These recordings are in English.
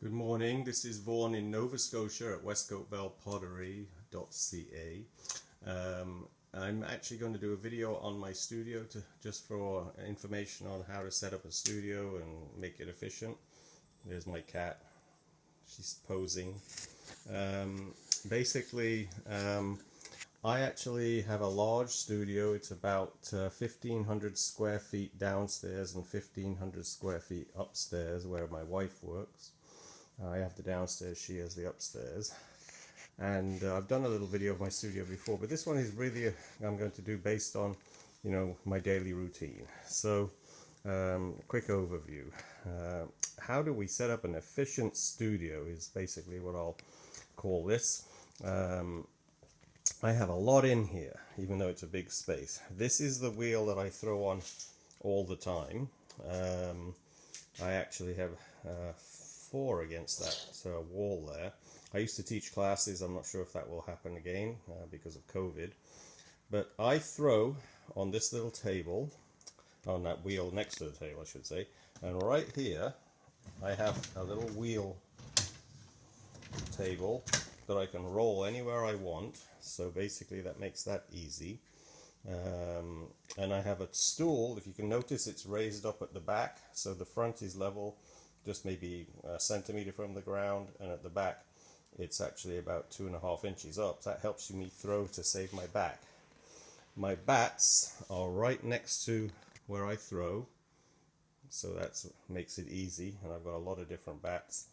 Good morning, this is Vaughan in Nova Scotia at westcoatbellpottery.ca. I'm actually going to do a video on my studio just for information on how to set up a studio and make it efficient. There's my cat, she's posing. Basically, I actually have a large studio. It's about 1,500 square feet downstairs and 1,500 square feet upstairs where my wife works. I have the downstairs, she has the upstairs. And I've done a little video of my studio before, but this one is really I'm going to do based on, my daily routine. So, quick overview. How do we set up an efficient studio is basically what I'll call this. I have a lot in here, even though it's a big space. This is the wheel that I throw on all the time. I actually have 4 against that wall there. I used to teach classes. I'm not sure if that will happen again because of COVID. But I throw on this little table, on that wheel next to the table, I should say, and right here I have a little wheel table that I can roll anywhere I want. So basically that makes that easy. And I have a stool. If you can notice, it's raised up at the back, so the front is level, just maybe a centimeter from the ground, and at the back it's actually about 2.5 inches up. That helps me throw to save my back. My bats are right next to where I throw, so that makes it easy, and I've got a lot of different bats.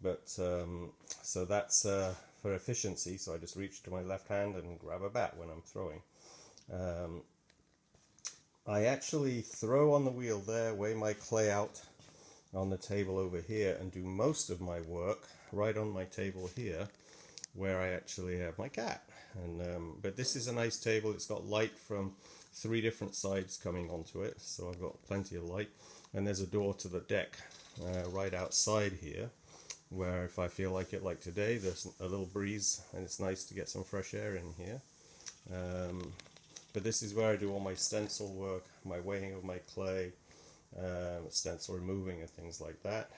But so that's for efficiency, so I just reach to my left hand and grab a bat when I'm throwing. I actually throw on the wheel there, weigh my clay out on the table over here, and do most of my work right on my table here, where I actually have my cat. And but this is a nice table. It's got light from 3 different sides coming onto it, so I've got plenty of light. And there's a door to the deck right outside here, where if I feel like it, like today, there's a little breeze and it's nice to get some fresh air in here. But this is where I do all my stencil work, my weighing of my clay, stencil removing and things like that.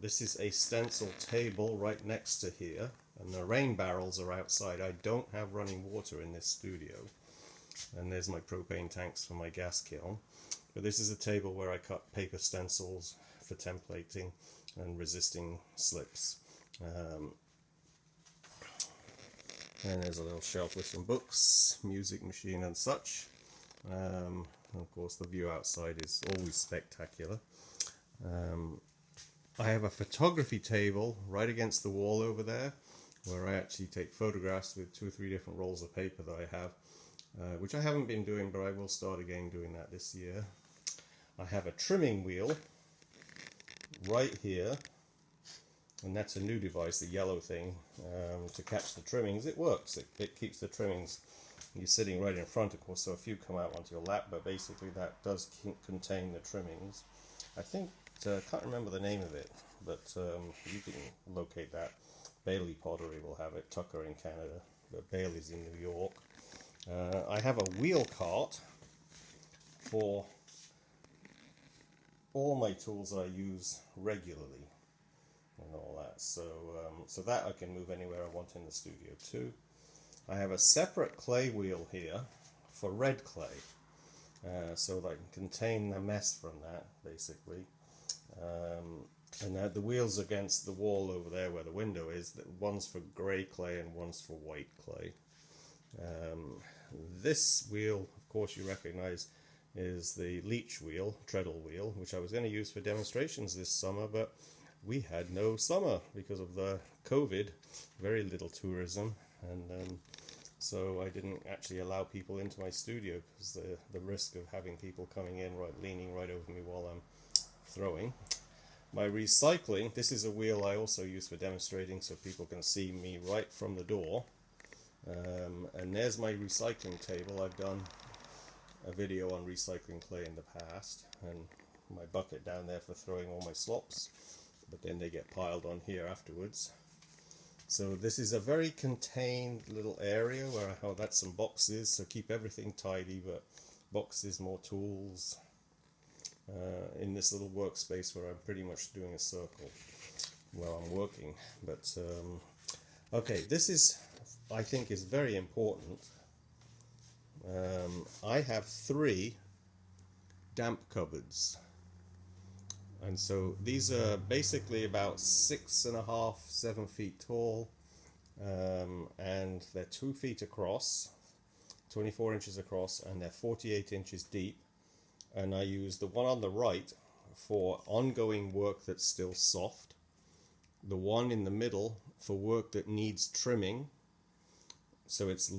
This is a stencil table right next to here, and the rain barrels are outside. I don't have running water in this studio, and there's my propane tanks for my gas kiln. But this is a table where I cut paper stencils for templating and resisting slips. And there's a little shelf with some books, music machine and such. And of course the view outside is always spectacular. I have a photography table right against the wall over there, where I actually take photographs with 2 or 3 different rolls of paper that I have, which I haven't been doing, but I will start again doing that this year. I have a trimming wheel right here, and that's a new device, the yellow thing, to catch the trimmings. It works, it keeps the trimmings. You're sitting right in front, of course, so a few come out onto your lap, but basically that does contain the trimmings. I think, I can't remember the name of it, but you can locate that. Bailey Pottery will have it, Tucker in Canada, but Bailey's in New York. I have a wheel cart for all my tools that I use regularly and all that, so that I can move anywhere I want in the studio too. I have a separate clay wheel here for red clay, so that I can contain the mess from that, basically. And the wheels against the wall over there where the window is, one's for grey clay and one's for white clay. This wheel, of course, you recognise is the Leech wheel, treadle wheel, which I was going to use for demonstrations this summer, but we had no summer because of the COVID, very little tourism, and so I didn't actually allow people into my studio because the risk of having people coming in leaning right over me while I'm throwing. My recycling, this is a wheel I also use for demonstrating so people can see me right from the door. And there's my recycling table. I've done a video on recycling clay in the past, and my bucket down there for throwing all my slops, but then they get piled on here afterwards. So this is a very contained little area where that's some boxes, so keep everything tidy, but boxes, more tools, in this little workspace where I'm pretty much doing a circle while I'm working. But okay, this is, I think, is very important. I have 3 damp cupboards, and so these are basically about 6.5, 7 feet tall, and they're 2 feet across, 24 inches across, and they're 48 inches deep. And I use the one on the right for ongoing work that's still soft, the one in the middle for work that needs trimming, so it's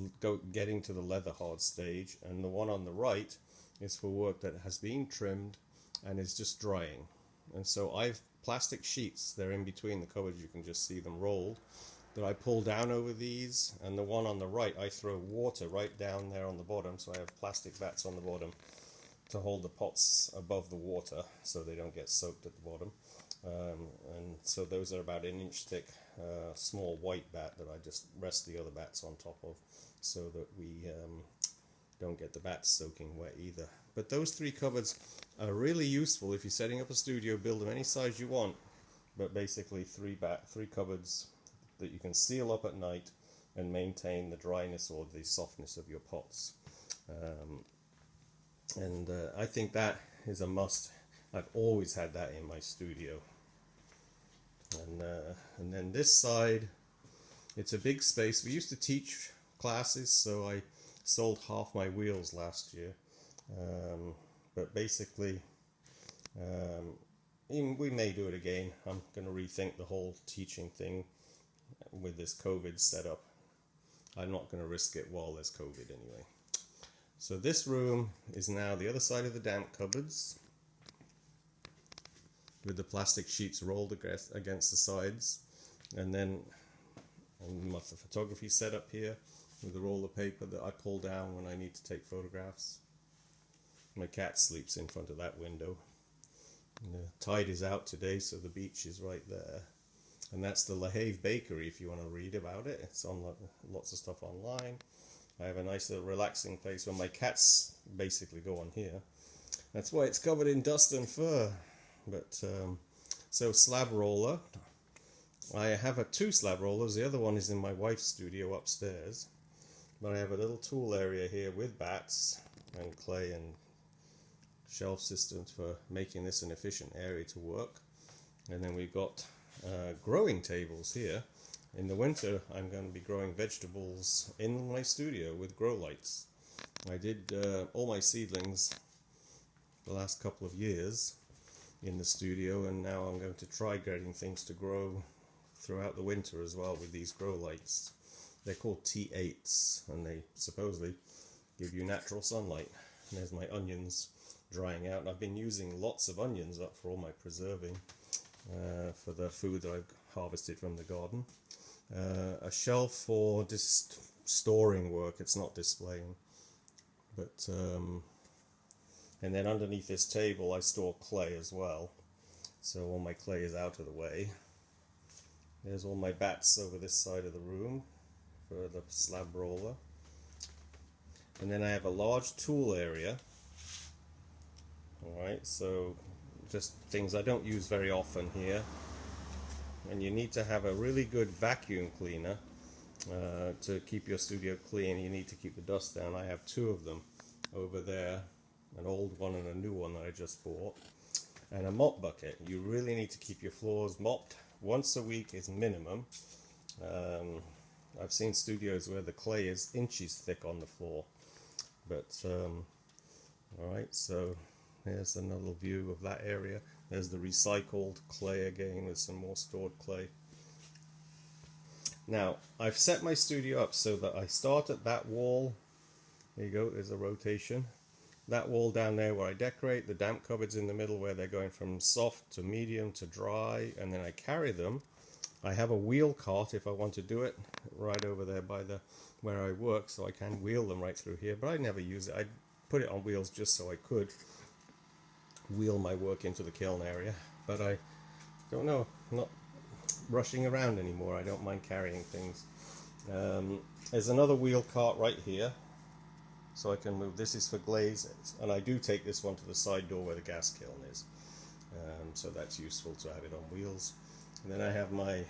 getting to the leather hard stage, and the one on the right is for work that has been trimmed and is just drying. And so I've plastic sheets, they're in between the cupboards, you can just see them rolled, that I pull down over these, and the one on the right I throw water right down there on the bottom, so I have plastic vats on the bottom to hold the pots above the water so they don't get soaked at the bottom. And so those are about 1 inch thick, small white bat that I just rest the other bats on top of, so that we don't get the bats soaking wet either. But those 3 cupboards are really useful if you're setting up a studio. Build them any size you want, but basically 3 cupboards that you can seal up at night and maintain the dryness or the softness of your pots. And I think that is a must. I've always had that in my studio. And then this side, it's a big space. We used to teach classes, so I sold half my wheels last year. But basically, we may do it again. I'm going to rethink the whole teaching thing with this COVID setup. I'm not going to risk it while there's COVID anyway. So this room is now the other side of the damp cupboards, with the plastic sheets rolled against the sides, and then my photography set up here with a roll of paper that I pull down when I need to take photographs. My cat sleeps in front of that window. And the tide is out today, so the beach is right there. And that's the La Have Bakery if you want to read about it. It's on lots of stuff online. I have a nice little relaxing place where my cats basically go on here. That's why it's covered in dust and fur. But so slab roller. I have 2 slab rollers. The other one is in my wife's studio upstairs. But I have a little tool area here with bats and clay and shelf systems for making this an efficient area to work. And then we've got growing tables here. In the winter, I'm going to be growing vegetables in my studio with grow lights. I did all my seedlings the last couple of years in the studio, and now I'm going to try getting things to grow throughout the winter as well with these grow lights. They're called T8s, and they supposedly give you natural sunlight. And there's my onions drying out. And I've been using lots of onions up for all my preserving for the food that I've harvested from the garden. A shelf for just storing work, it's not displaying. But and then underneath this table I store clay as well, so all my clay is out of the way. There's all my bats over this side of the room for the slab roller. And then I have a large tool area. Alright, so just things I don't use very often here. And you need to have a really good vacuum cleaner to keep your studio clean. You need to keep the dust down. I have 2 of them over there, an old one and a new one that I just bought, and a mop bucket. You really need to keep your floors mopped once a week is minimum. I've seen studios where the clay is inches thick on the floor. But alright, so there's another view of that area. There's the recycled clay again with some more stored clay. Now, I've set my studio up so that I start at that wall. There you go, there's a rotation. That wall down there where I decorate, the damp cupboards in the middle where they're going from soft to medium to dry, and then I carry them. I have a wheel cart if I want to do it, right over there by where I work, so I can wheel them right through here, but I never use it. I put it on wheels just so I could wheel my work into the kiln area, but I don't know, I'm not rushing around anymore. I don't mind carrying things. There's another wheel cart right here, so I can move. This is for glazes, and I do take this one to the side door where the gas kiln is, so that's useful to have it on wheels. And then I have my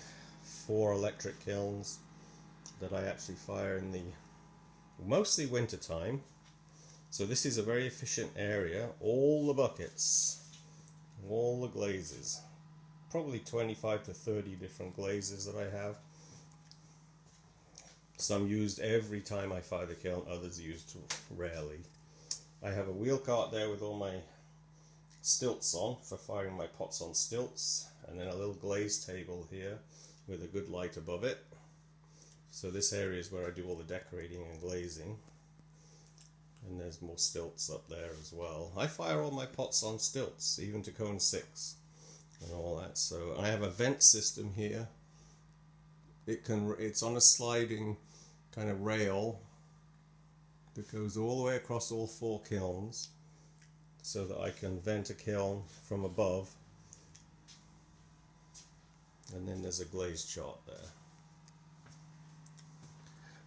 4 electric kilns that I actually fire in the mostly winter time. So this is a very efficient area. All the buckets, all the glazes, probably 25 to 30 different glazes that I have. Some used every time I fire the kiln, others used rarely. I have a wheel cart there with all my stilts on for firing my pots on stilts, and then a little glaze table here with a good light above it. So this area is where I do all the decorating and glazing. And there's more stilts up there as well. I fire all my pots on stilts, even to cone 6 and all that. So I have a vent system here. It's on a sliding kind of rail that goes all the way across all 4 kilns, so that I can vent a kiln from above. And then there's a glazed chart there.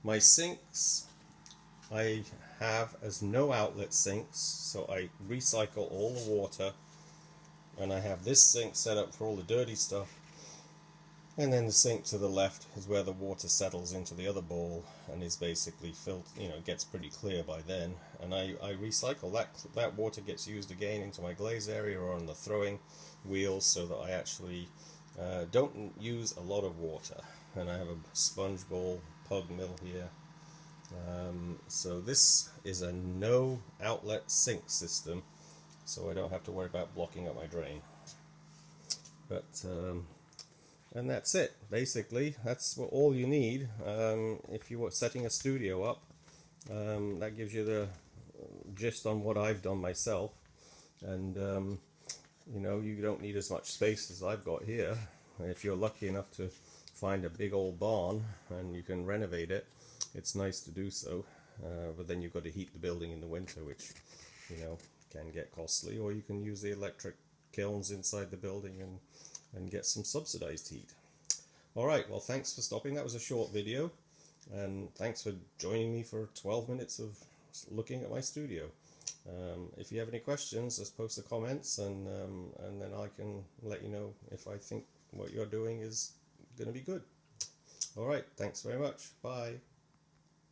My sinks I have as no outlet sinks, so I recycle all the water, and I have this sink set up for all the dirty stuff, and then the sink to the left is where the water settles into the other bowl and is basically filled, gets pretty clear by then, and I recycle that water gets used again into my glaze area or on the throwing wheels, so that I actually don't use a lot of water. And I have a sponge bowl pug mill here. So this is a no outlet sink system, so I don't have to worry about blocking up my drain. But and that's it, basically. That's all you need if you were setting a studio up. That gives you the gist on what I've done myself. And you don't need as much space as I've got here. If you're lucky enough to find a big old barn and you can renovate it, it's nice to do so, but then you've got to heat the building in the winter, which can get costly. Or you can use the electric kilns inside the building and get some subsidized heat. Alright, well, thanks for stopping. That was a short video, and thanks for joining me for 12 minutes of looking at my studio. If you have any questions, just post the comments, and then I can let you know if I think what you're doing is going to be good. Alright, thanks very much. Bye.